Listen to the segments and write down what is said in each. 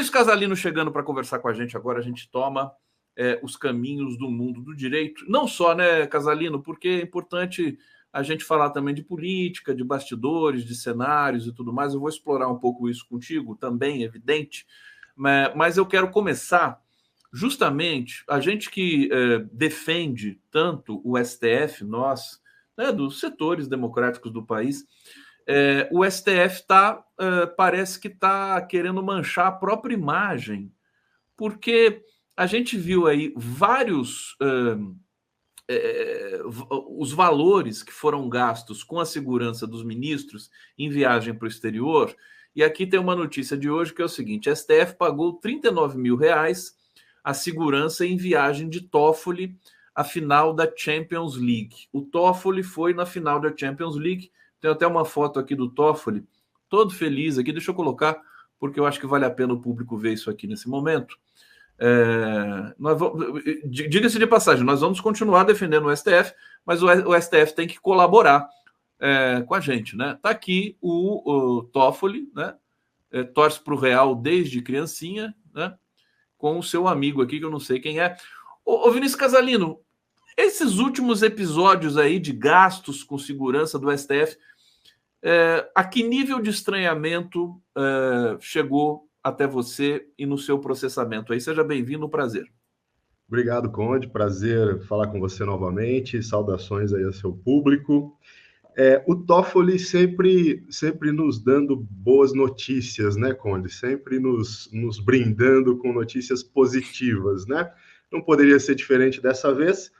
Vinícius Casalino chegando para conversar com a gente agora. A gente toma os caminhos do mundo do direito. Não só, né, Casalino, porque é importante a gente falar também de política, de bastidores, de cenários e tudo mais. Eu vou explorar um pouco isso contigo também, evidente. Mas eu quero começar justamente a gente que defende tanto o STF, nós, né, dos setores democráticos do país, o STF parece que está querendo manchar a própria imagem, porque a gente viu aí vários os valores que foram gastos com a segurança dos ministros em viagem para o exterior. E aqui tem uma notícia de hoje que é o seguinte: a STF pagou R$ 39 mil a segurança em viagem de Toffoli à final da Champions League. O Toffoli foi na final da Champions League. Tem até uma foto aqui do Toffoli, todo feliz aqui. Deixa eu colocar, porque eu acho que vale a pena o público ver isso aqui nesse momento. Diga-se de passagem, nós vamos continuar defendendo o STF, mas o STF tem que colaborar com a gente, né? Tá aqui o Toffoli, né? Torce para o Real desde criancinha, né? Com o seu amigo aqui, que eu não sei quem é. Ô Vinícius Casalino, esses últimos episódios aí de gastos com segurança do STF, a que nível de estranhamento chegou até você e no seu processamento aí? Seja bem-vindo, um prazer. Obrigado, Conde. Prazer falar com você novamente. Saudações aí ao seu público. O Toffoli sempre nos dando boas notícias, né, Conde? Sempre nos brindando com notícias positivas, né? Não poderia ser diferente dessa vez.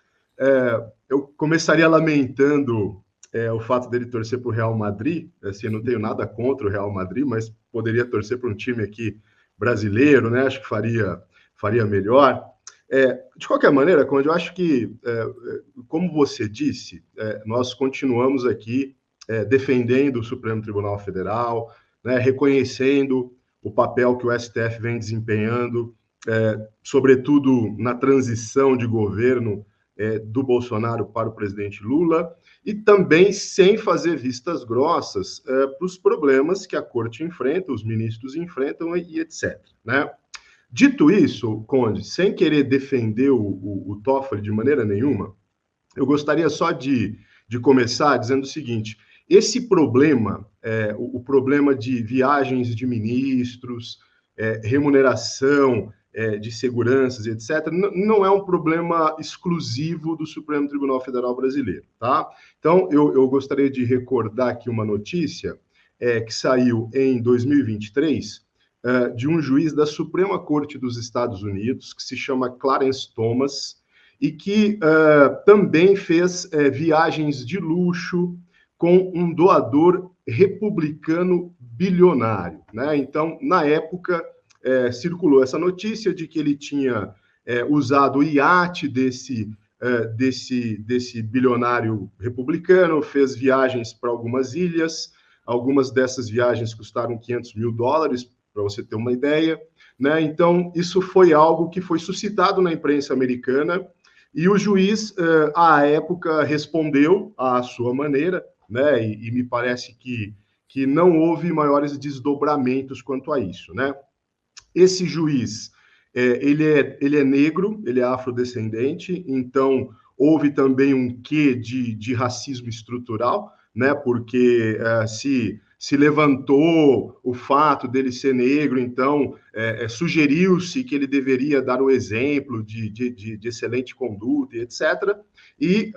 Eu começaria lamentando o fato dele torcer para o Real Madrid. Assim, eu não tenho nada contra o Real Madrid, mas poderia torcer para um time aqui brasileiro, né? Acho que faria melhor. De qualquer maneira, Conde, eu acho que, como você disse, nós continuamos aqui defendendo o Supremo Tribunal Federal, né, reconhecendo o papel que o STF vem desempenhando, sobretudo na transição de governo do Bolsonaro para o presidente Lula, e também sem fazer vistas grossas para os problemas que a corte enfrenta, os ministros enfrentam e etc., né? Dito isso, Conde, sem querer defender o Toffoli de maneira nenhuma, eu gostaria só de começar dizendo o seguinte: esse problema, o problema de viagens de ministros, remuneração de seguranças, etc., não é um problema exclusivo do Supremo Tribunal Federal Brasileiro, tá? Então, eu gostaria de recordar aqui uma notícia que saiu em 2023, de um juiz da Suprema Corte dos Estados Unidos, que se chama Clarence Thomas, e que também fez viagens de luxo com um doador republicano bilionário, né? Então, na época, circulou essa notícia de que ele tinha usado o iate desse bilionário republicano, fez viagens para algumas ilhas. Algumas dessas viagens custaram $500 mil, para você ter uma ideia, né? Então, isso foi algo que foi suscitado na imprensa americana, e o juiz, à época, respondeu à sua maneira, né? E me parece que não houve maiores desdobramentos quanto a isso, né? Esse juiz, ele é negro, ele é afrodescendente, então houve também um quê de racismo estrutural, né? Porque se levantou o fato dele ser negro, então sugeriu-se que ele deveria dar o exemplo de excelente conduta, e etc. E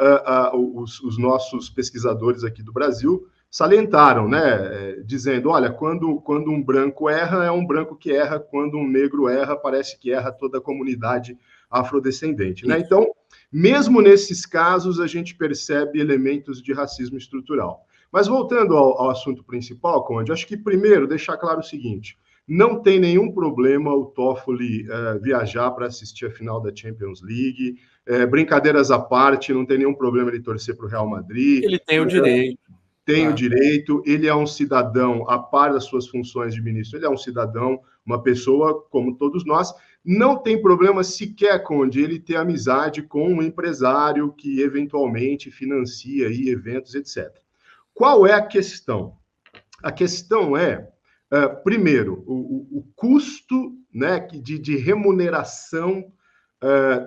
os nossos pesquisadores aqui do Brasil salientaram, né, dizendo, olha, quando um branco erra, é um branco que erra, quando um negro erra, parece que erra toda a comunidade afrodescendente, né? Então, mesmo nesses casos, a gente percebe elementos de racismo estrutural. Mas voltando ao assunto principal, Conde, acho que primeiro deixar claro o seguinte: não tem nenhum problema o Toffoli viajar para assistir a final da Champions League, brincadeiras à parte, não tem nenhum problema ele torcer para o Real Madrid. Ele tem o direito. Tem o direito, ele é um cidadão, a par das suas funções de ministro, ele é um cidadão, uma pessoa como todos nós. Não tem problema sequer, Conde, ele ter amizade com um empresário que eventualmente financia aí eventos, etc. Qual é a questão? A questão é, primeiro, o custo, né, de remuneração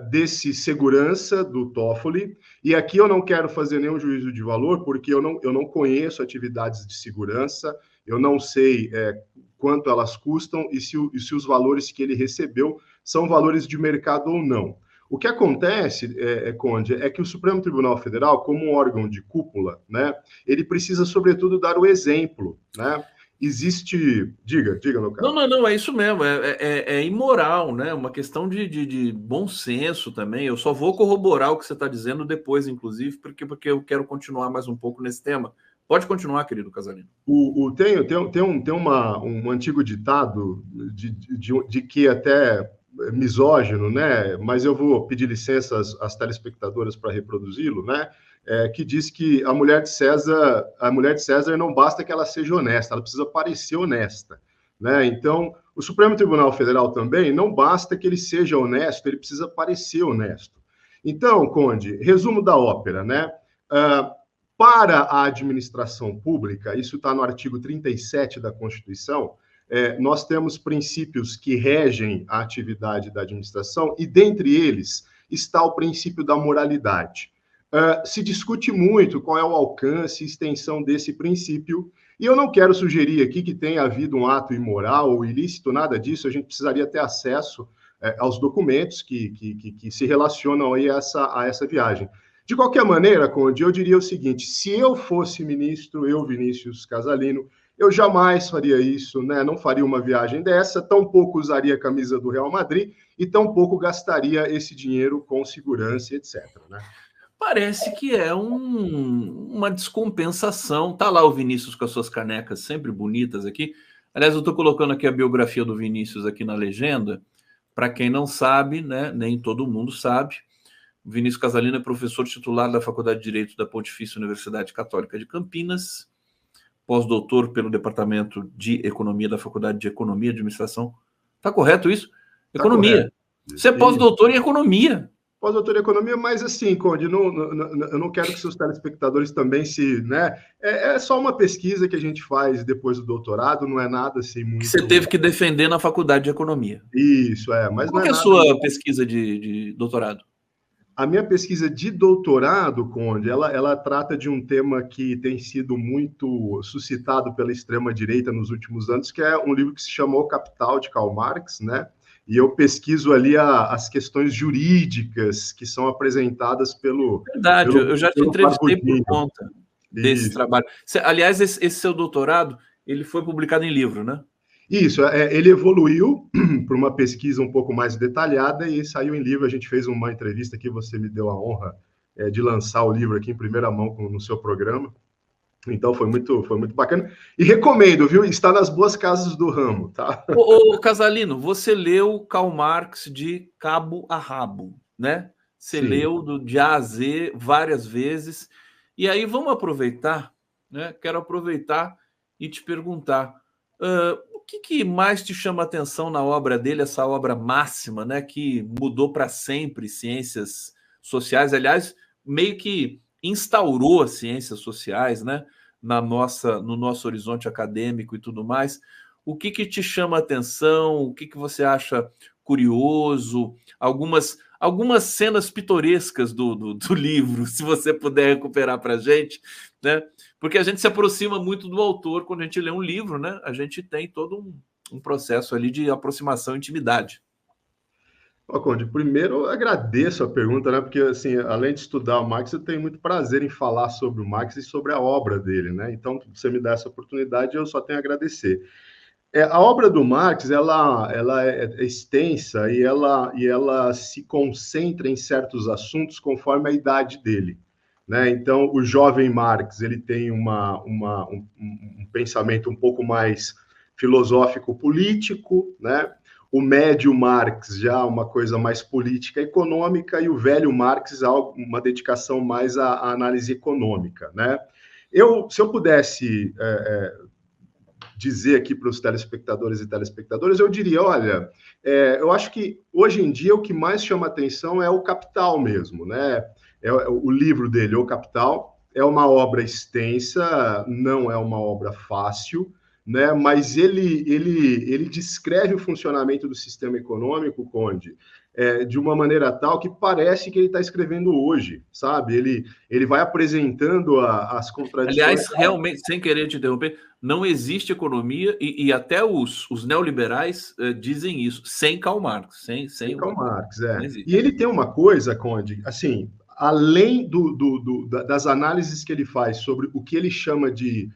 desse segurança do Toffoli, e aqui eu não quero fazer nenhum juízo de valor, porque eu não conheço atividades de segurança, eu não sei quanto elas custam e se os valores que ele recebeu são valores de mercado ou não. O que acontece, Conde, é que o Supremo Tribunal Federal, como um órgão de cúpula, né, ele precisa, sobretudo, dar o exemplo, né? Existe... Diga, meu caro. Não, é isso mesmo, é imoral, né? Uma questão de bom senso também. Eu só vou corroborar o que você está dizendo depois, inclusive, porque eu quero continuar mais um pouco nesse tema. Pode continuar, querido Casalino. Tem um antigo ditado de que até misógino, né? Mas eu vou pedir licença às telespectadoras para reproduzi-lo, né? Que diz que a mulher de César não basta que ela seja honesta, ela precisa parecer honesta, né? Então, o Supremo Tribunal Federal também não basta que ele seja honesto, ele precisa parecer honesto. Então, Conde, resumo da ópera, né? Para a administração pública, isso está no artigo 37 da Constituição, nós temos princípios que regem a atividade da administração, e dentre eles está o princípio da moralidade. Se discute muito qual é o alcance e extensão desse princípio, e eu não quero sugerir aqui que tenha havido um ato imoral ou ilícito, nada disso, a gente precisaria ter acesso aos documentos que se relacionam aí a essa viagem. De qualquer maneira, Conde, eu diria o seguinte: se eu fosse ministro, eu, Vinícius Casalino, eu jamais faria isso, né? Não faria uma viagem dessa, tampouco usaria a camisa do Real Madrid e tampouco gastaria esse dinheiro com segurança, etc. Né? Parece que é uma descompensação. Tá lá o Vinícius com as suas canecas sempre bonitas aqui. Aliás, eu estou colocando aqui a biografia do Vinícius aqui na legenda. Para quem não sabe, né? Nem todo mundo sabe. O Vinícius Casalino é professor titular da Faculdade de Direito da Pontifícia Universidade Católica de Campinas, pós-doutor pelo Departamento de Economia da Faculdade de Economia e Administração. Tá correto isso? Economia. Correto. Você é pós-doutor em Economia. Pós-doutor em Economia, mas assim, Conde, eu não quero que seus telespectadores também se... né? É só uma pesquisa que a gente faz depois do doutorado, não é nada assim muito... Que você teve que defender na Faculdade de Economia. Isso, mas Qual não é a nada... sua pesquisa de doutorado? A minha pesquisa de doutorado, Conde, ela trata de um tema que tem sido muito suscitado pela extrema-direita nos últimos anos, que é um livro que se chamou O Capital, de Karl Marx, né? E eu pesquiso ali as questões jurídicas que são apresentadas pelo... Verdade, eu já te entrevistei por conta desse trabalho. Aliás, esse seu doutorado, ele foi publicado em livro, né? Isso, ele evoluiu para uma pesquisa um pouco mais detalhada e saiu em livro. A gente fez uma entrevista aqui, você me deu a honra de lançar o livro aqui em primeira mão no seu programa. Então foi muito bacana. E recomendo, viu? Está nas boas casas do ramo, tá? Ô Casalino, você leu Karl Marx de cabo a rabo, né? Você Sim. Leu de A a Z várias vezes. E aí vamos aproveitar, né? Quero aproveitar e te perguntar. O que mais te chama a atenção na obra dele, essa obra máxima, né, que mudou para sempre ciências sociais, aliás, meio que instaurou as ciências sociais, né, no nosso horizonte acadêmico e tudo mais. O que te chama a atenção? O que você acha curioso? Algumas cenas pitorescas do livro, se você puder recuperar para a gente, né? Porque a gente se aproxima muito do autor quando a gente lê um livro, né? A gente tem todo um processo ali de aproximação e intimidade. Conde, primeiro eu agradeço a pergunta, né? Porque, assim, além de estudar o Marx, eu tenho muito prazer em falar sobre o Marx e sobre a obra dele, né? Então, você me dá essa oportunidade, eu só tenho a agradecer. A obra do Marx, ela é extensa e ela se concentra em certos assuntos conforme a idade dele, né? Então, o jovem Marx, ele tem um pensamento um pouco mais filosófico-político, né? O médio Marx já uma coisa mais política econômica e o velho Marx uma dedicação mais à análise econômica, né? Se eu pudesse dizer aqui para os telespectadores e telespectadoras, eu diria, olha, eu acho que hoje em dia o que mais chama atenção é o Capital mesmo, né? O livro dele, O Capital, é uma obra extensa, não é uma obra fácil, né? Mas ele descreve o funcionamento do sistema econômico, Conde, de uma maneira tal que parece que ele está escrevendo hoje, sabe? Ele vai apresentando as contradições. Aliás, realmente, sem querer te interromper, não existe economia, e até os neoliberais dizem isso, sem Karl Marx, sem Karl Marx, não existe. E ele tem uma coisa, Conde, assim, além das análises que ele faz sobre o que ele chama de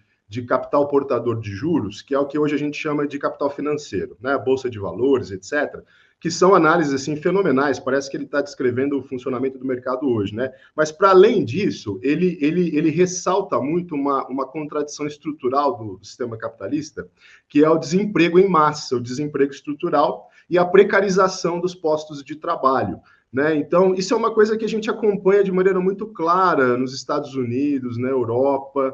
capital portador de juros, que é o que hoje a gente chama de capital financeiro, né? Bolsa de valores, etc., que são análises assim fenomenais, parece que ele está descrevendo o funcionamento do mercado hoje, né? Mas, para além disso, ele ressalta muito uma contradição estrutural do sistema capitalista, que é o desemprego em massa, o desemprego estrutural e a precarização dos postos de trabalho. Né? Então, isso é uma coisa que a gente acompanha de maneira muito clara nos Estados Unidos, na Europa,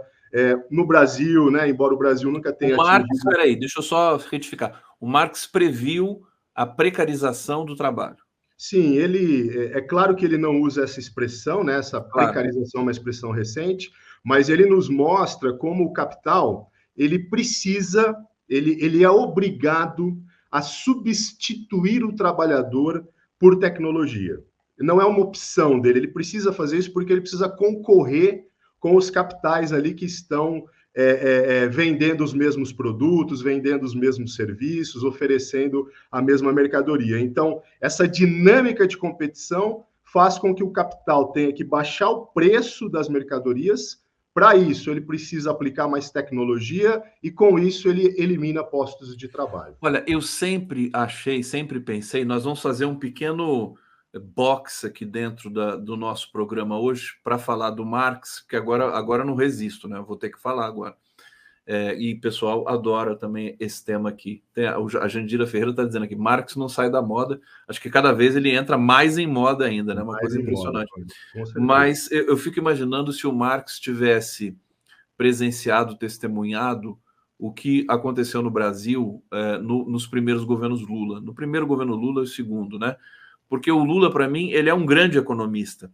no Brasil, né? Embora o Brasil nunca tenha Marx, atingido... peraí, deixa eu só retificar. O Marx previu a precarização do trabalho. Sim, é claro que ele não usa essa expressão, né? Essa precarização é uma expressão recente, mas ele nos mostra como o capital ele precisa, ele é obrigado a substituir o trabalhador por tecnologia. Não é uma opção dele, ele precisa fazer isso porque ele precisa concorrer com os capitais ali que estão vendendo os mesmos produtos, vendendo os mesmos serviços, oferecendo a mesma mercadoria. Então, essa dinâmica de competição faz com que o capital tenha que baixar o preço das mercadorias. Para isso, ele precisa aplicar mais tecnologia e, com isso, ele elimina postos de trabalho. Olha, eu sempre achei, sempre pensei, nós vamos fazer um pequeno box aqui dentro do nosso programa hoje para falar do Marx, que agora não resisto, né? Eu vou ter que falar agora. E o pessoal adora também esse tema aqui. A Jandira Ferreira está dizendo aqui, Marx não sai da moda. Acho que cada vez ele entra mais em moda ainda, né? Uma coisa impressionante. Mas eu fico imaginando se o Marx tivesse presenciado, testemunhado o que aconteceu no Brasil nos primeiros governos Lula. No primeiro governo Lula e o segundo, né? Porque o Lula, para mim, ele é um grande economista.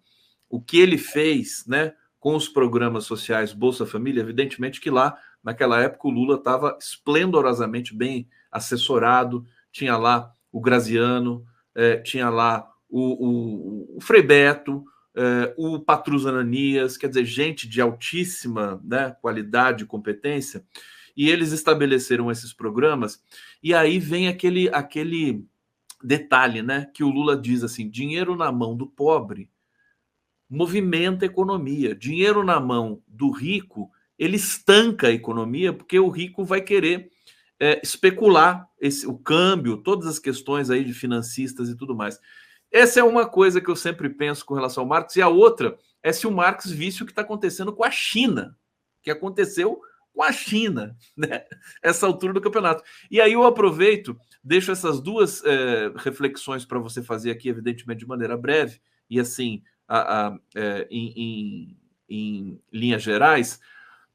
O que ele fez, né, com os programas sociais Bolsa Família, evidentemente que lá, naquela época, o Lula estava esplendorosamente bem assessorado, tinha lá o Graziano, tinha lá o Frei Beto, o Patrus Ananias, quer dizer, gente de altíssima, né, qualidade e competência, e eles estabeleceram esses programas, e aí vem aquele detalhe, né, que o Lula diz assim, dinheiro na mão do pobre movimenta a economia, dinheiro na mão do rico, ele estanca a economia, porque o rico vai querer especular o câmbio, todas as questões aí de financistas e tudo mais. Essa é uma coisa que eu sempre penso com relação ao Marx, e a outra é se o Marx visse o que está acontecendo com a China, que aconteceu com a China, né? Essa altura do campeonato. E aí eu aproveito, deixo essas duas reflexões para você fazer aqui, evidentemente de maneira breve, e assim, em linhas gerais,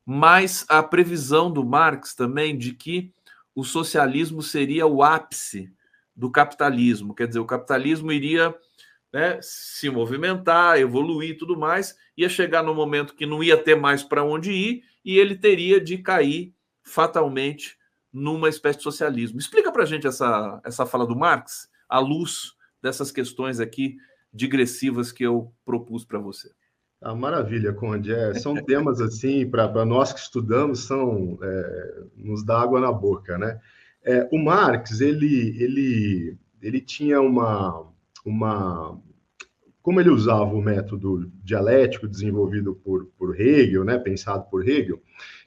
mas a previsão do Marx também de que o socialismo seria o ápice do capitalismo, quer dizer, o capitalismo iria, né, se movimentar, evoluir e tudo mais, ia chegar no momento que não ia ter mais para onde ir e ele teria de cair fatalmente numa espécie de socialismo. Explica para a gente essa fala do Marx à luz dessas questões aqui digressivas que eu propus para você. Ah, maravilha, Conde. São temas assim, para nós que estudamos, nos dá água na boca, né? O Marx, ele tinha como ele usava o método dialético desenvolvido por Hegel, né, pensado por Hegel,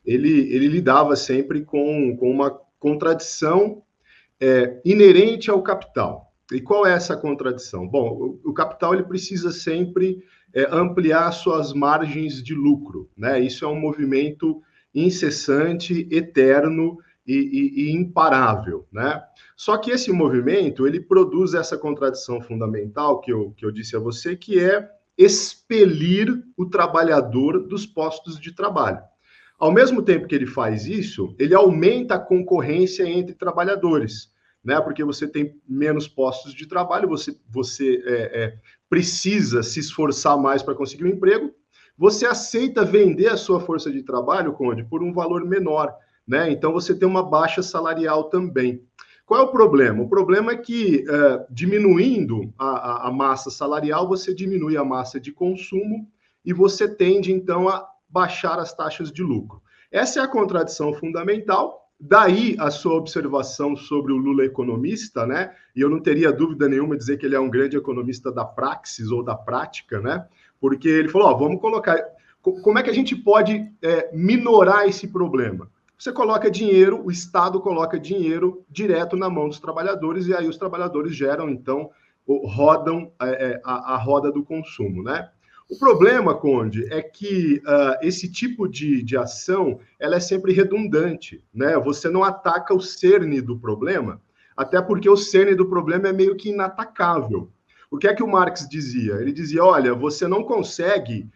ele lidava sempre com uma contradição inerente ao capital. E qual é essa contradição? Bom, o capital ele precisa sempre ampliar suas margens de lucro, né? Isso é um movimento incessante, eterno e imparável, né? Só que esse movimento ele produz essa contradição fundamental que eu disse a você, que é expelir o trabalhador dos postos de trabalho. Ao mesmo tempo que ele faz isso, ele aumenta a concorrência entre trabalhadores, né? Porque você tem menos postos de trabalho, você precisa se esforçar mais para conseguir um emprego, você aceita vender a sua força de trabalho, Conde, por um valor menor, né? Então você tem uma baixa salarial também. Qual é o problema? O problema é que, diminuindo a massa salarial, você diminui a massa de consumo e você tende, então, a baixar as taxas de lucro. Essa é a contradição fundamental. Daí a sua observação sobre o Lula economista, né? E eu não teria dúvida nenhuma de dizer que ele é um grande economista da praxis ou da prática, né? Porque ele falou, vamos colocar... Como é que a gente pode minorar esse problema? Você coloca dinheiro, o Estado coloca dinheiro direto na mão dos trabalhadores e aí os trabalhadores geram, então, rodam a roda do consumo, né? O problema, Conde, é que esse tipo de ação ela é sempre redundante, né? Você não ataca o cerne do problema, até porque o cerne do problema é meio que inatacável. O que é que o Marx dizia? Ele dizia, olha, você não consegue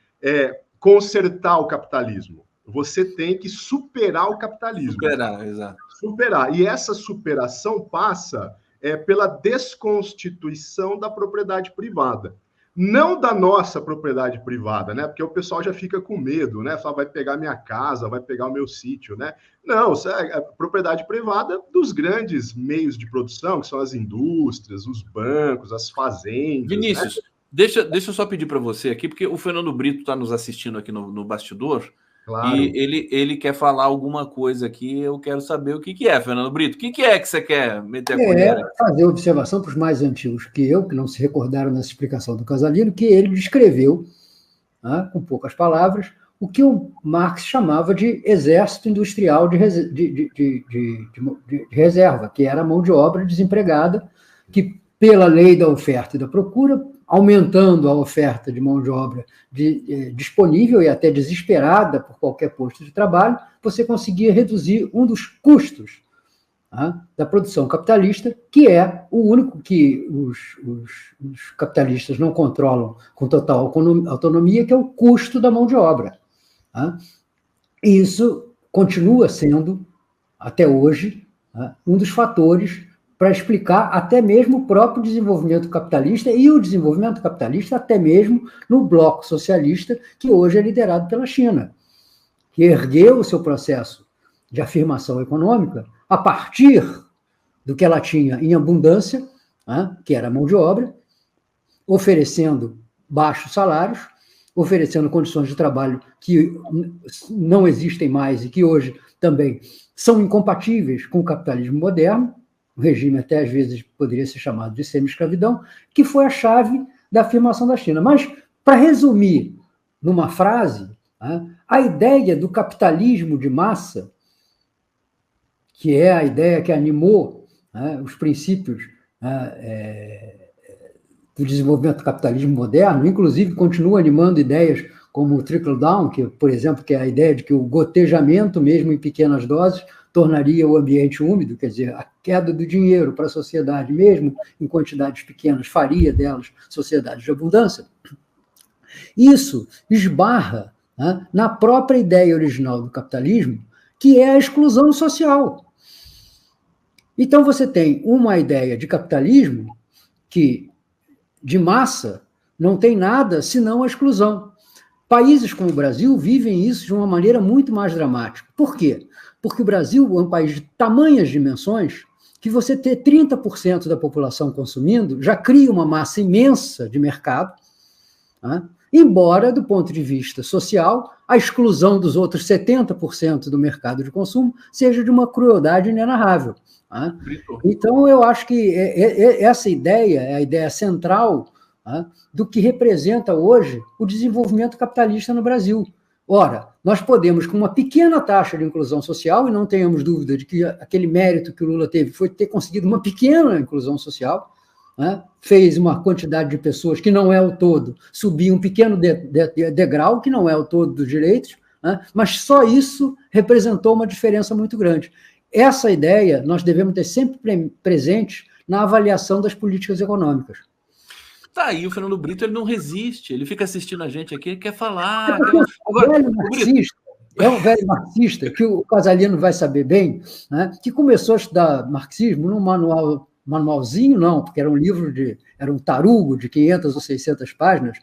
consertar o capitalismo. Você tem que superar o capitalismo. Superar, exato. Superar. E essa superação passa pela desconstituição da propriedade privada. Não da nossa propriedade privada, né? Porque o pessoal já fica com medo, né? Fala, vai pegar minha casa, vai pegar o meu sítio, né? Não, isso é a propriedade privada dos grandes meios de produção, que são as indústrias, os bancos, as fazendas. Vinícius, né? Deixa eu só pedir para você aqui, porque o Fernando Brito está nos assistindo aqui no bastidor. Claro. E ele quer falar alguma coisa aqui, eu quero saber o que é, Fernando Brito. O que é que você quer meter a colher? Fazer observação para os mais antigos que eu, que não se recordaram nessa explicação do Casalino, que ele descreveu, com poucas palavras, o que o Marx chamava de exército industrial de reserva, que era a mão de obra desempregada, que pela lei da oferta e da procura, aumentando a oferta de mão de obra disponível e até desesperada por qualquer posto de trabalho, você conseguia reduzir um dos custos da produção capitalista, que é o único que os capitalistas não controlam com total autonomia, que é o custo da mão de obra. E isso continua sendo, até hoje, um dos fatores para explicar até mesmo o próprio desenvolvimento capitalista e o desenvolvimento capitalista até mesmo no bloco socialista, que hoje é liderado pela China, que ergueu o seu processo de afirmação econômica a partir do que ela tinha em abundância, que era a mão de obra, oferecendo baixos salários, oferecendo condições de trabalho que não existem mais e que hoje também são incompatíveis com o capitalismo moderno, o regime até às vezes poderia ser chamado de semi-escravidão, que foi a chave da afirmação da China. Mas, para resumir numa frase, a ideia do capitalismo de massa, que é a ideia que animou os princípios do desenvolvimento do capitalismo moderno, inclusive continua animando ideias como o trickle-down, que, por exemplo, que é a ideia de que o gotejamento, mesmo em pequenas doses, tornaria o ambiente úmido, quer dizer, a queda do dinheiro para a sociedade, mesmo em quantidades pequenas, faria delas sociedades de abundância. Isso esbarra na própria ideia original do capitalismo, que é a exclusão social. Então, você tem uma ideia de capitalismo que, de massa, não tem nada senão a exclusão. Países como o Brasil vivem isso de uma maneira muito mais dramática. Por quê? Porque o Brasil é um país de tamanhas dimensões que você ter 30% da população consumindo já cria uma massa imensa de mercado, embora, do ponto de vista social, a exclusão dos outros 70% do mercado de consumo seja de uma crueldade inenarrável. Então, eu acho que essa ideia é a ideia central do que representa hoje o desenvolvimento capitalista no Brasil. Ora, nós podemos, com uma pequena taxa de inclusão social, e não tenhamos dúvida de que aquele mérito que o Lula teve foi ter conseguido uma pequena inclusão social, fez uma quantidade de pessoas que não é o todo, subir um pequeno degrau, que não é o todo dos direitos, mas só isso representou uma diferença muito grande. Essa ideia nós devemos ter sempre presente na avaliação das políticas econômicas. Tá aí, o Fernando Brito, ele não resiste, ele fica assistindo a gente aqui, ele quer falar. É um velho marxista, que o Casalino vai saber bem, que começou a estudar marxismo num manualzinho, não, porque era um livro era um tarugo de 500 ou 600 páginas,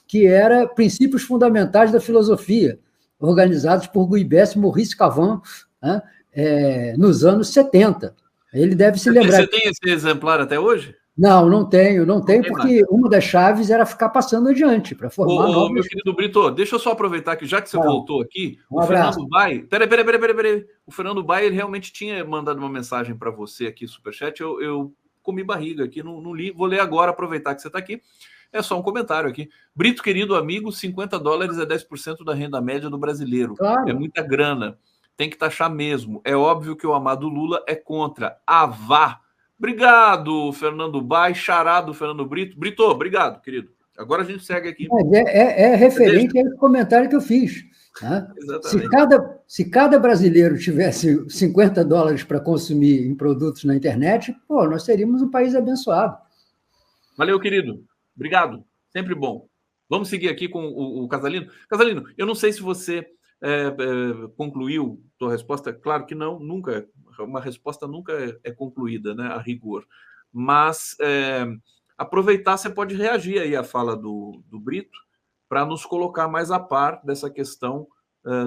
que era Princípios Fundamentais da Filosofia, organizados por Guibes, Maurice Cavan, né, nos anos 70. Ele deve se lembrar. Você tem esse exemplar até hoje? Não tenho, porque mais. uma das chaves era ficar passando adiante para formar novas... Meu querido Brito, deixa eu só aproveitar que já que você voltou aqui, um abraço. Fernando Bai... Peraí. O Fernando Bai, ele realmente tinha mandado uma mensagem para você aqui, superchat, eu comi barriga aqui, não li, vou ler agora, aproveitar que você está aqui. É só um comentário aqui. Brito, querido amigo, $50 é 10% da renda média do brasileiro. Claro. É muita grana. Tem que taxar mesmo. É óbvio que o amado Lula é contra. Vá. Obrigado, Fernando Bai, charado Fernando Brito. Brito, obrigado, querido. Agora a gente segue aqui. É referente ao comentário que eu fiz. Né? Se cada brasileiro tivesse $50 para consumir em produtos na internet, nós seríamos um país abençoado. Valeu, querido. Obrigado. Sempre bom. Vamos seguir aqui com o Casalino. Casalino, eu não sei se você concluiu sua resposta. Claro que não, nunca. Uma resposta nunca é concluída, né, a rigor. Mas aproveitar, você pode reagir aí à fala do Brito para nos colocar mais a par dessa questão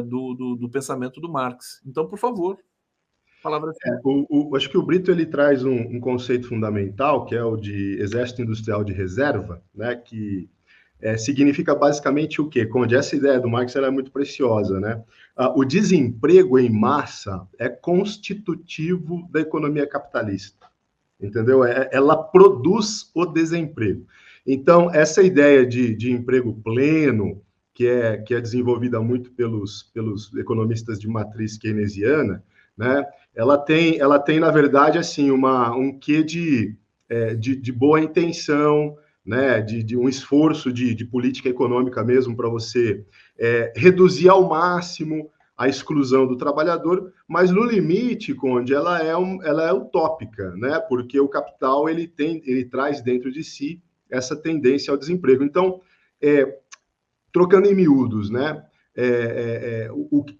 do pensamento do Marx. Então, por favor, palavra acho que o Brito ele traz um conceito fundamental, que é o de exército industrial de reserva, né, que significa basicamente o quê? Conde, essa ideia do Marx ela é muito preciosa, né? O desemprego em massa é constitutivo da economia capitalista, entendeu? Ela produz o desemprego. Então, essa ideia de emprego pleno, que é desenvolvida muito pelos economistas de matriz keynesiana, né? Ela tem, na verdade, assim, um quê de boa intenção, né, de um esforço de política econômica mesmo para você reduzir ao máximo a exclusão do trabalhador, mas no limite, Conde, ela é utópica, né, porque o capital ele traz dentro de si essa tendência ao desemprego. Então, trocando em miúdos, né,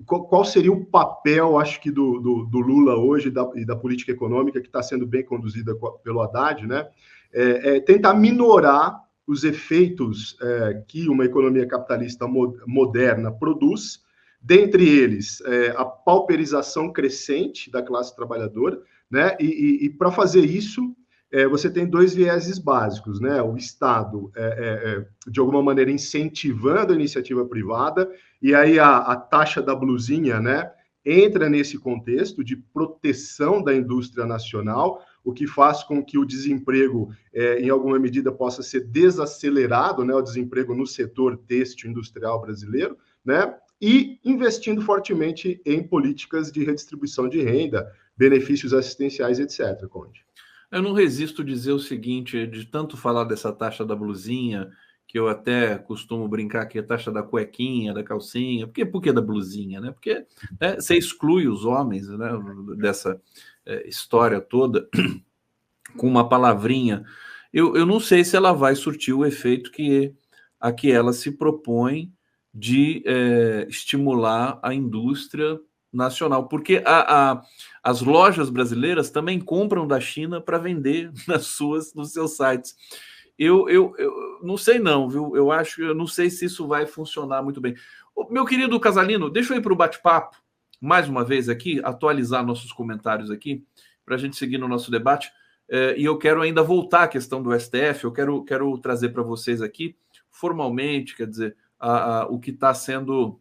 qual seria o papel, acho que, do Lula hoje e da política econômica que está sendo bem conduzida pelo Haddad, né? Tentar minorar os efeitos que uma economia capitalista moderna produz, dentre eles a pauperização crescente da classe trabalhadora, né? E para fazer isso, você tem dois vieses básicos, né? O Estado, de alguma maneira, incentivando a iniciativa privada, e aí a taxa da blusinha, né, entra nesse contexto de proteção da indústria nacional, o que faz com que o desemprego, em alguma medida, possa ser desacelerado, né, o desemprego no setor têxtil industrial brasileiro, né, e investindo fortemente em políticas de redistribuição de renda, benefícios assistenciais, etc., Conde. Eu não resisto a dizer o seguinte, de tanto falar dessa taxa da blusinha, que eu até costumo brincar que é a taxa da cuequinha, da calcinha, por que da blusinha, né? Porque você exclui os homens, né, dessa história toda com uma palavrinha. Eu não sei se ela vai surtir o efeito a que ela se propõe de estimular a indústria nacional, porque as lojas brasileiras também compram da China para vender nos seus sites. Eu não sei não, viu? Eu não sei se isso vai funcionar muito bem. Meu querido Casalino, deixa eu ir para o bate-papo, mais uma vez aqui, atualizar nossos comentários aqui, para a gente seguir no nosso debate, e eu quero ainda voltar à questão do STF, eu quero trazer para vocês aqui, formalmente, quer dizer, o que está sendo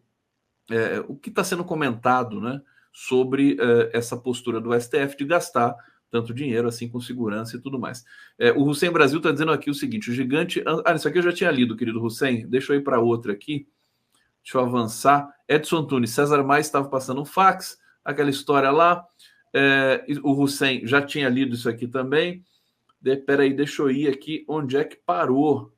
comentado, né, sobre essa postura do STF de gastar tanto dinheiro assim com segurança e tudo mais. O Hussein Brasil está dizendo aqui o seguinte, o gigante... isso aqui eu já tinha lido, querido Hussein, deixa eu ir para outra aqui, deixa eu avançar. Edson Antunes, César Maia estava passando um fax, aquela história lá, o Hussein já tinha lido isso aqui também, peraí, deixa eu ir aqui, onde é que parou?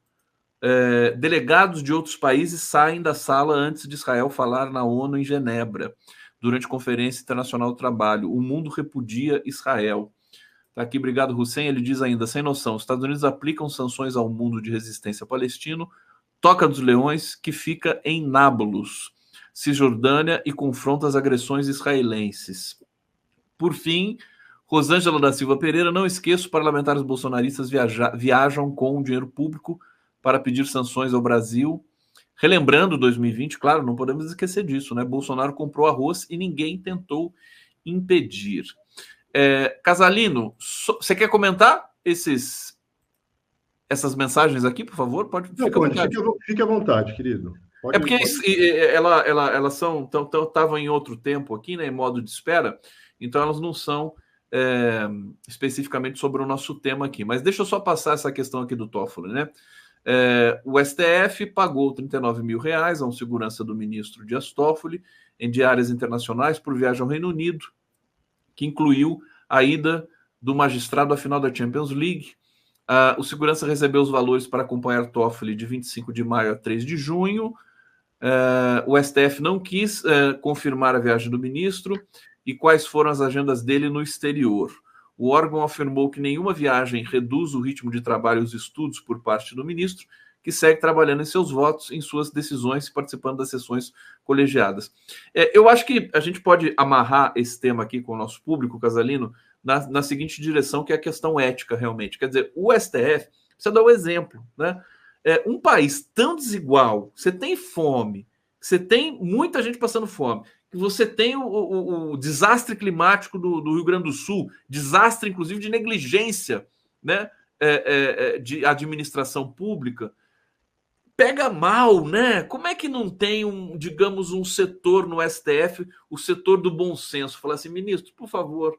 Delegados de outros países saem da sala antes de Israel falar na ONU em Genebra, durante a Conferência Internacional do Trabalho. O mundo repudia Israel. Está aqui, obrigado, Hussein. Ele diz ainda, sem noção, os Estados Unidos aplicam sanções ao mundo de resistência palestino, Toca dos Leões, que fica em Nablus, Cisjordânia, e confronta as agressões israelenses. Por fim, Rosângela da Silva Pereira, não esqueça, parlamentares bolsonaristas viajam com dinheiro público para pedir sanções ao Brasil. Relembrando 2020, claro, não podemos esquecer disso, né? Bolsonaro comprou arroz e ninguém tentou impedir. Casalino, você quer comentar essas mensagens aqui, por favor? Fique à vontade, querido. Porque elas estavam em outro tempo aqui, né, em modo de espera, então elas não são especificamente sobre o nosso tema aqui. Mas deixa eu só passar essa questão aqui do Toffoli, né? O STF pagou R$39 mil a um segurança do ministro Dias Toffoli em diárias internacionais por viagem ao Reino Unido, que incluiu a ida do magistrado à final da Champions League. O segurança recebeu os valores para acompanhar Toffoli de 25 de maio a 3 de junho. O STF não quis confirmar a viagem do ministro e quais foram as agendas dele no exterior. O órgão afirmou que nenhuma viagem reduz o ritmo de trabalho e os estudos por parte do ministro, que segue trabalhando em seus votos, em suas decisões e participando das sessões colegiadas. Eu acho que a gente pode amarrar esse tema aqui com o nosso público, Casalino, na seguinte direção, que é a questão ética, realmente. Quer dizer, o STF, precisa dar o exemplo, né? Um país tão desigual, você tem fome, você tem muita gente passando fome, que você tem o desastre climático do Rio Grande do Sul, desastre, inclusive, de negligência, né? De administração pública, pega mal, né? Como é que não tem digamos, um setor no STF, o setor do bom senso, falar assim, ministro, por favor,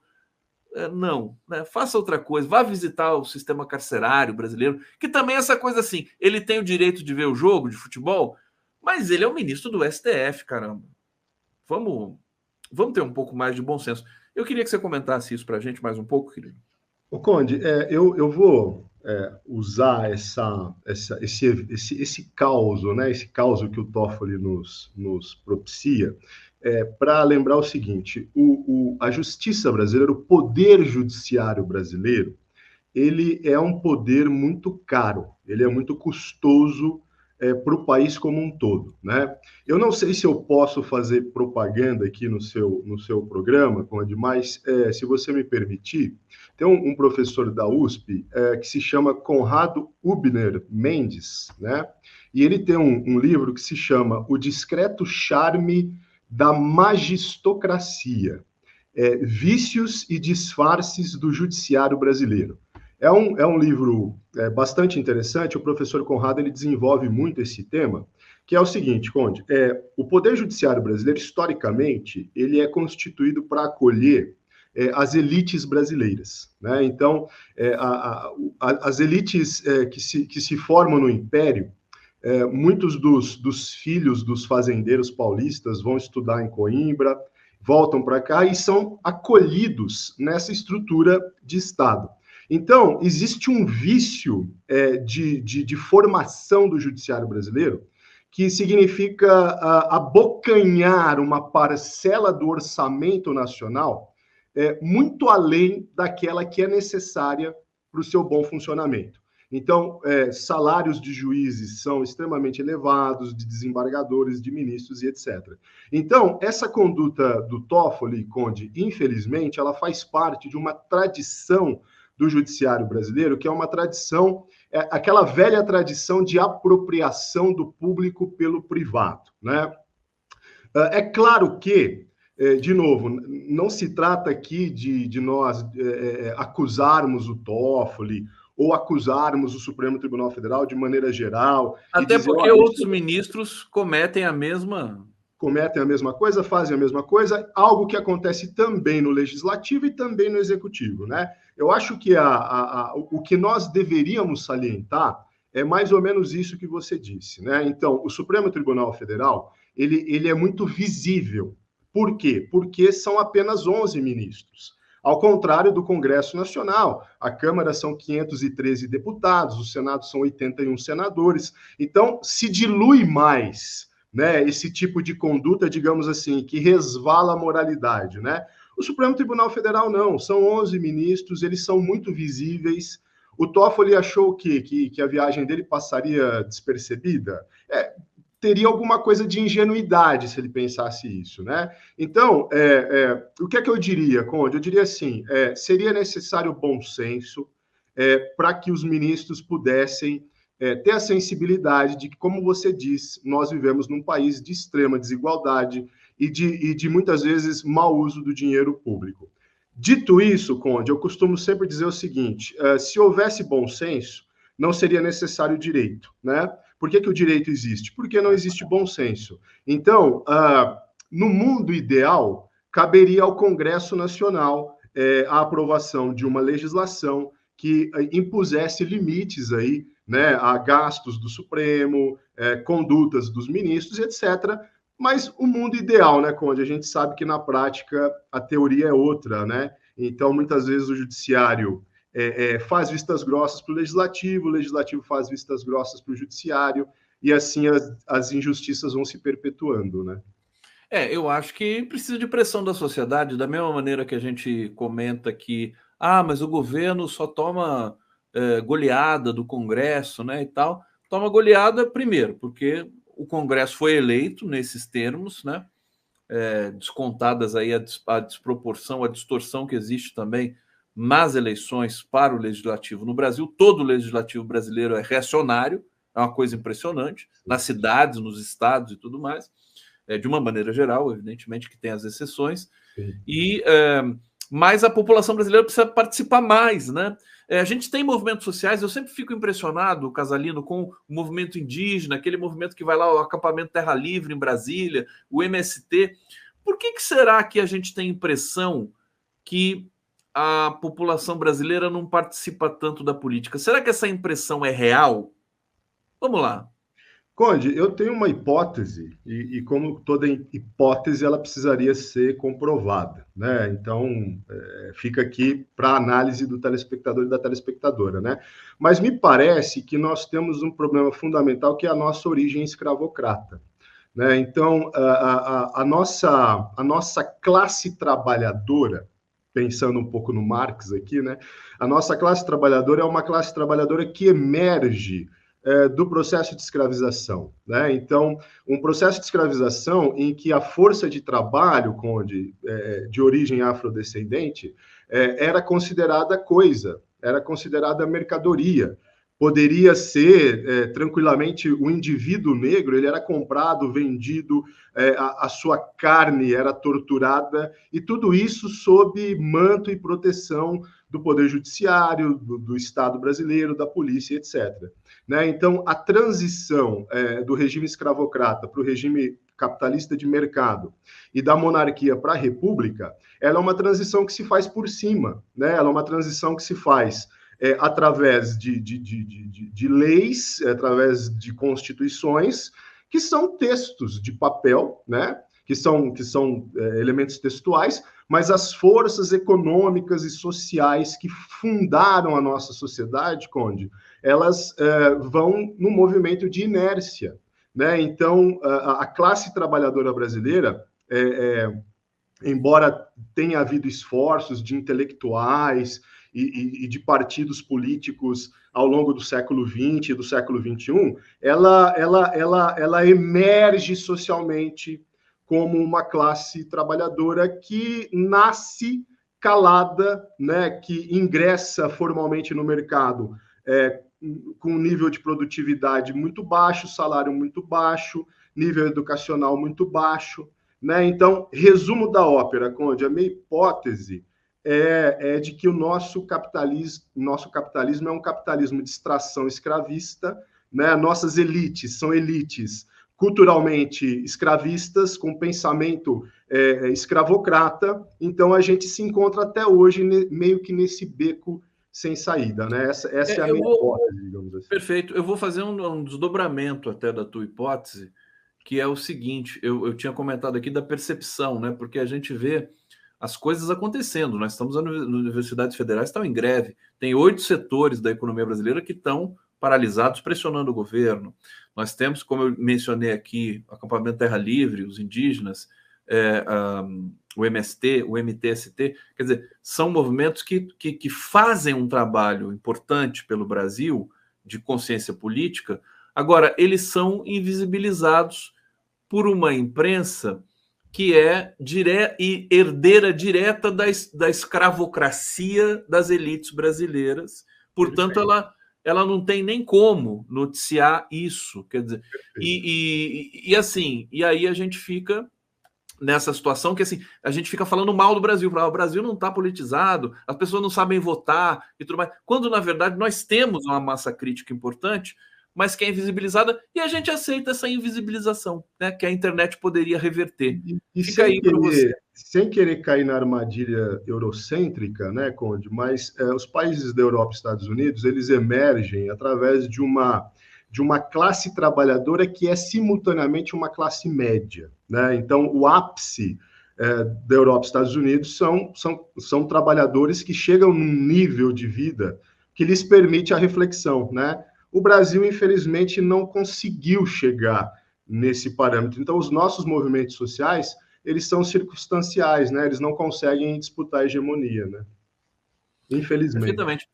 não, né? Faça outra coisa, vá visitar o sistema carcerário brasileiro, que também é essa coisa assim, ele tem o direito de ver o jogo de futebol, mas ele é o ministro do STF, caramba. Vamos ter um pouco mais de bom senso. Eu queria que você comentasse isso para a gente mais um pouco, querido. Ô, Conde, eu vou usar esse caos, né? Esse caos que o Toffoli nos propicia, para lembrar o seguinte: a justiça brasileira, o poder judiciário brasileiro, ele é um poder muito caro, ele é muito custoso para o país como um todo, né? Eu não sei se eu posso fazer propaganda aqui no seu programa, Conde, mas se você me permitir, tem um professor da USP que se chama Conrado Hübner Mendes, né? E ele tem um livro que se chama O Discreto Charme da Magistocracia, Vícios e Disfarces do Judiciário Brasileiro. É um livro bastante interessante. O professor Conrado ele desenvolve muito esse tema, que é o seguinte, Conde, o Poder Judiciário brasileiro, historicamente, ele é constituído para acolher as elites brasileiras, né? Então, as elites que se formam no Império, muitos dos filhos dos fazendeiros paulistas vão estudar em Coimbra, voltam para cá e são acolhidos nessa estrutura de Estado. Então, existe um vício de formação do judiciário brasileiro que significa abocanhar uma parcela do orçamento nacional muito além daquela que é necessária para o seu bom funcionamento. Então, salários de juízes são extremamente elevados, de desembargadores, de ministros e etc. Então, essa conduta do Toffoli, Conde, infelizmente, ela faz parte de uma tradição do judiciário brasileiro, que é uma tradição, aquela velha tradição de apropriação do público pelo privado, né? É claro que, de novo, não se trata aqui de nós acusarmos o Toffoli ou acusarmos o Supremo Tribunal Federal de maneira geral. Até dizer, porque outros ministros cometem a mesma coisa, fazem a mesma coisa, algo que acontece também no Legislativo e também no Executivo, né? Eu acho que o que nós deveríamos salientar é mais ou menos isso que você disse, né? Então, o Supremo Tribunal Federal, ele é muito visível. Por quê? Porque são apenas 11 ministros. Ao contrário do Congresso Nacional, a Câmara são 513 deputados, o Senado são 81 senadores. Então, se dilui mais, né, esse tipo de conduta, digamos assim, que resvala a moralidade, né? O Supremo Tribunal Federal não, são 11 ministros, eles são muito visíveis. O Toffoli achou que a viagem dele passaria despercebida? Teria alguma coisa de ingenuidade se ele pensasse isso, né? Então, o que é que eu diria, Conde? Eu diria assim, seria necessário bom senso para que os ministros pudessem ter a sensibilidade de que, como você diz, nós vivemos num país de extrema desigualdade e de muitas vezes mau uso do dinheiro público. Dito isso, Conde, eu costumo sempre dizer o seguinte, se houvesse bom senso, não seria necessário direito, né? Por que o direito existe? Porque não existe bom senso. Então, no mundo ideal, caberia ao Congresso Nacional a aprovação de uma legislação que impusesse limites aí, né, a gastos do Supremo, condutas dos ministros, etc. Mas o mundo ideal, né, Conde? A gente sabe que na prática a teoria é outra, né? Então, muitas vezes o judiciário faz vistas grossas para o legislativo faz vistas grossas para o judiciário, e assim as injustiças vão se perpetuando, né? Eu acho que precisa de pressão da sociedade, da mesma maneira que a gente comenta que, mas o governo só toma goleada do Congresso, né, e tal. Toma goleada primeiro, porque o Congresso foi eleito nesses termos, né, descontadas aí a desproporção, a distorção que existe também nas eleições para o Legislativo no Brasil. Todo o Legislativo brasileiro é reacionário, é uma coisa impressionante, nas cidades, nos estados e tudo mais. De uma maneira geral, evidentemente que tem as exceções, mas a população brasileira precisa participar mais, né? A gente tem movimentos sociais, eu sempre fico impressionado, Casalino, com o movimento indígena, aquele movimento que vai lá, o acampamento Terra Livre em Brasília, o MST. Por que será que a gente tem impressão que a população brasileira não participa tanto da política? Será que essa impressão é real? Vamos lá. Conde, eu tenho uma hipótese, e como toda hipótese, ela precisaria ser comprovada, né? Então, fica aqui para análise do telespectador e da telespectadora, né? Mas me parece que nós temos um problema fundamental, que é a nossa origem escravocrata, né? Então, a nossa classe trabalhadora, pensando um pouco no Marx aqui, né? A nossa classe trabalhadora é uma classe trabalhadora que emerge do processo de escravização, né? Então, um processo de escravização em que a força de trabalho, Conde, de origem afrodescendente, era considerada coisa, era considerada mercadoria. Poderia ser, tranquilamente, o indivíduo negro, ele era comprado, vendido, a sua carne era torturada, e tudo isso sob manto e proteção do Poder Judiciário, do Estado brasileiro, da polícia, etc. Né? Então, a transição do regime escravocrata para o regime capitalista de mercado e da monarquia para a república, ela é uma transição que se faz por cima, né? Ela é uma transição que se faz através de leis, através de constituições, que são textos de papel, né? que são elementos textuais, mas as forças econômicas e sociais que fundaram a nossa sociedade, Conde, elas vão no movimento de inércia, né? Então, a classe trabalhadora brasileira, embora tenha havido esforços de intelectuais e de partidos políticos ao longo do século XX e do século XXI, ela emerge socialmente como uma classe trabalhadora que nasce calada, né, que ingressa formalmente no mercado com um nível de produtividade muito baixo, salário muito baixo, nível educacional muito baixo, né? Então, resumo da ópera, Conde, a minha hipótese é de que o nosso capitalismo é um capitalismo de extração escravista, né? Nossas elites são elites culturalmente escravistas, com pensamento escravocrata, então a gente se encontra até hoje meio que nesse beco sem saída, né? Essa é a minha hipótese, digamos assim. Perfeito. Eu vou fazer um desdobramento até da tua hipótese, que é o seguinte, eu tinha comentado aqui da percepção, né? Porque a gente vê as coisas acontecendo. Nós estamos nas universidades federais, estão em greve. Tem 8 setores da economia brasileira que estão paralisados, pressionando o governo. Nós temos, como eu mencionei aqui, o acampamento Terra Livre, os indígenas, o MST, o MTST, quer dizer, são movimentos que fazem um trabalho importante pelo Brasil de consciência política. Agora, eles são invisibilizados por uma imprensa que é herdeira direta da escravocracia das elites brasileiras. Portanto, ela não tem nem como noticiar isso. Quer dizer, e aí a gente fica nessa situação que assim, a gente fica falando mal do Brasil. O Brasil não está politizado, as pessoas não sabem votar e tudo mais. Quando, na verdade, nós temos uma massa crítica importante, mas que é invisibilizada, e a gente aceita essa invisibilização, né, que a internet poderia reverter. E fica aí para você. Sem querer cair na armadilha eurocêntrica, né, Conde, mas os países da Europa e Estados Unidos, eles emergem através de uma classe trabalhadora que é simultaneamente uma classe média, né? Então, o ápice da Europa e Estados Unidos são trabalhadores que chegam num nível de vida que lhes permite a reflexão, né? O Brasil, infelizmente, não conseguiu chegar nesse parâmetro. Então, os nossos movimentos sociais, eles são circunstanciais, né? Eles não conseguem disputar a hegemonia, né? Infelizmente. Perfeitamente.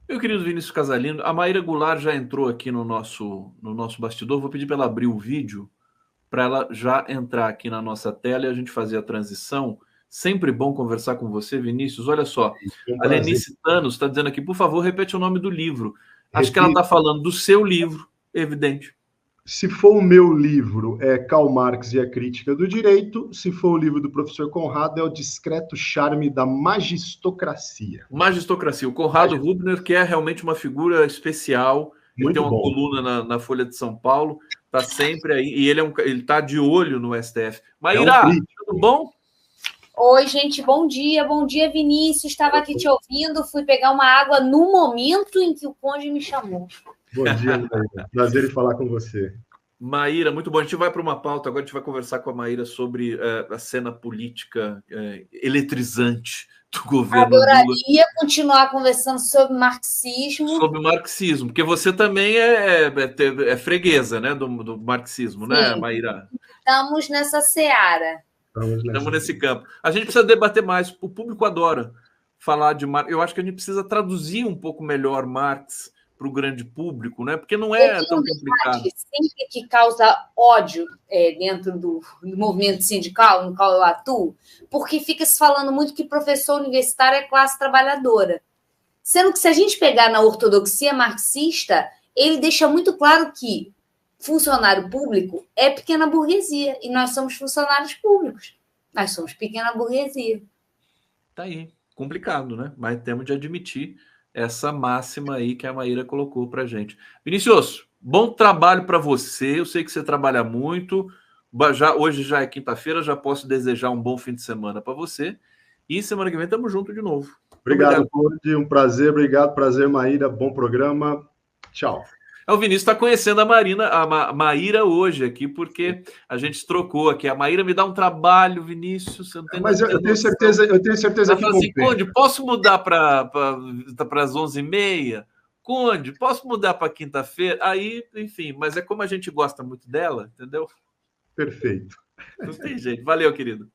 Meu querido Vinícius Casalino, a Maíra Goulart já entrou aqui no nosso bastidor. Vou pedir para ela abrir o vídeo, para ela já entrar aqui na nossa tela e a gente fazer a transição. Sempre bom conversar com você, Vinícius. Olha só, a Lenice Thanos está dizendo aqui, por favor, repete o nome do livro. Acho que ela está falando do seu livro, evidente. Se for o meu livro, é Karl Marx e a Crítica do Direito. Se for o livro do professor Conrado, é O Discreto Charme da Magistocracia. Magistocracia. O Conrado Rubner, que é realmente uma figura especial. Ele tem uma coluna na Folha de São Paulo, está sempre aí, e ele está de olho no STF. Maíra, tudo bom? Oi, gente, bom dia, Vinícius. Estava aqui te ouvindo, fui pegar uma água no momento em que o Conde me chamou. Bom dia, Maíra. Prazer em falar com você. Maíra, muito bom. A gente vai para uma pauta, agora a gente vai conversar com a Maíra sobre a cena política eletrizante do governo Lula. Adoraria continuar conversando sobre marxismo. Sobre o marxismo, porque você também é freguesa, né, do marxismo, sim, né, Maíra? Estamos nessa seara. Estamos nesse campo. A gente precisa debater mais, o público adora falar de Marx. Eu acho que a gente precisa traduzir um pouco melhor Marx para o grande público, né? Porque não é tão complicado. Sempre que causa ódio dentro do movimento sindical, no qual eu atuo, porque fica se falando muito que professor universitário é classe trabalhadora. Sendo que, se a gente pegar na ortodoxia marxista, ele deixa muito claro que funcionário público é pequena burguesia, e nós somos funcionários públicos. Nós somos pequena burguesia. Tá aí. Complicado, né? Mas temos de admitir essa máxima aí que a Maíra colocou para a gente. Vinícius, bom trabalho para você. Eu sei que você trabalha muito. Hoje já é quinta-feira, já posso desejar um bom fim de semana para você. E semana que vem estamos juntos de novo. Obrigado, Conde. Um prazer. Obrigado, prazer, Maíra. Bom programa. Tchau. O Vinícius está conhecendo a Maíra hoje aqui, porque a gente trocou aqui. A Maíra me dá um trabalho, Vinícius. Você não tem Mas eu tenho certeza que assim, Conde, posso mudar para as 11h30? Conde, posso mudar para quinta-feira? Aí, enfim, mas é como a gente gosta muito dela, entendeu? Perfeito. Não tem jeito. Valeu, querido.